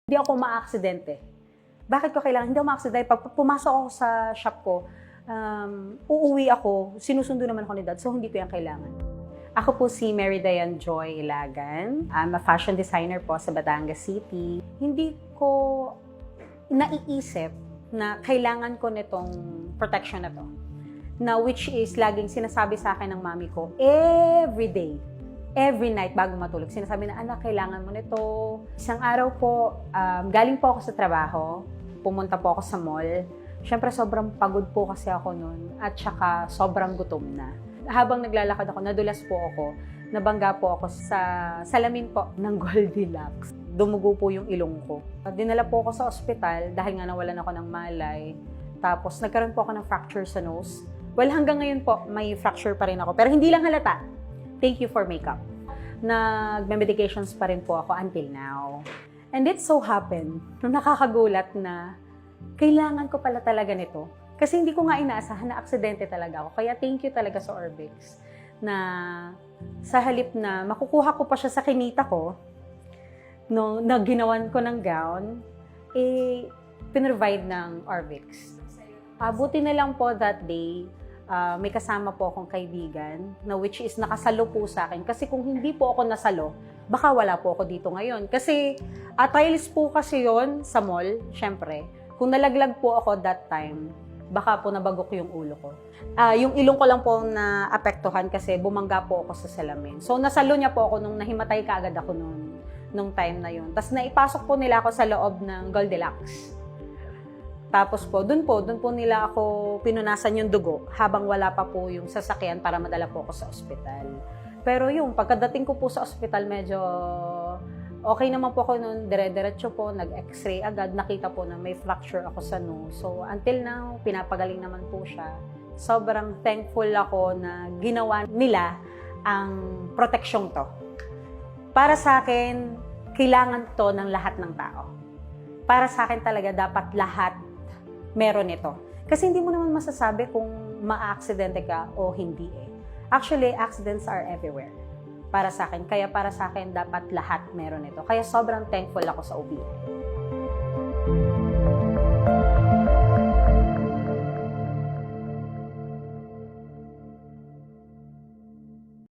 Hindi ako maaksidente. Bakit ko kailangan? Hindi ako maaksidente. Pag pumasok ako sa shop ko, uuwi ako, sinusundo naman ako ni Dad, so hindi ko yan kailangan. Ako po si Mary Diane Joy Ilagan. I'm a fashion designer po sa Batangas City. Hindi ko naiisip na kailangan ko nitong protection na to. Na which is laging sinasabi sa akin ng mami ko, every day, every night bago matulog, sinasabi na, anak, kailangan mo nito. Isang araw po, galing po ako sa trabaho, pumunta po ako sa mall. Siyempre, sobrang pagod po kasi ako noon at saka sobrang gutom na. Habang naglalakad ako, nadulas po ako, nabangga po ako sa salamin po ng Goldilocks. Dumugo po yung ilong ko. Dinala po ako sa ospital dahil nga nawalan ako ng malay. Tapos, nagkaroon po ako ng fracture sa nose. Well, hanggang ngayon po, may fracture pa rin ako. Pero hindi lang halata. Thank you for makeup. Nagme-medications pa rin po ako until now. And it so happened, nakakagulat na kailangan ko pala talaga nito. Kasi hindi ko nga inaasahan na aksidente talaga ako. Kaya thank you talaga sa Orbix na sa halip na makukuha ko pa siya sa kinita ko, no, na ginawan ko ng gown, pinrovide ng Orbix. Buti na lang po that day, may kasama po akong kaibigan na which is nakasalo po sa akin. Kasi kung hindi po ako nasalo, baka wala po ako dito ngayon. Kasi tiles po kasi yon sa mall, syempre. Kung nalaglag po ako that time, baka po nabagok yung ulo ko. Yung ilong ko lang po na apektuhan kasi bumangga po ako sa salamin. So nasalo niya po ako nung nahimatay kaagad ako nung time na yun. Tapos naipasok po nila ako sa loob ng Goldilocks. Tapos po, doon po nila ako pinunasan yung dugo habang wala pa po yung sasakyan para madala po ako sa ospital. Pero yung pagkadating ko po sa ospital, medyo okay naman po ako noon, dire-diretso po, nag-x-ray agad, nakita po na may fracture ako sa nose. So until now, pinapagaling naman po siya. Sobrang thankful ako na ginawa nila ang proteksyong to. Para sa akin, kailangan to ng lahat ng tao. Para sa akin talaga, dapat lahat meron ito. Kasi hindi mo naman masasabi kung ma-aksidente ka o hindi eh. Actually, accidents are everywhere. Para sa akin. Kaya para sa akin, dapat lahat meron ito. Kaya sobrang thankful ako sa OBI.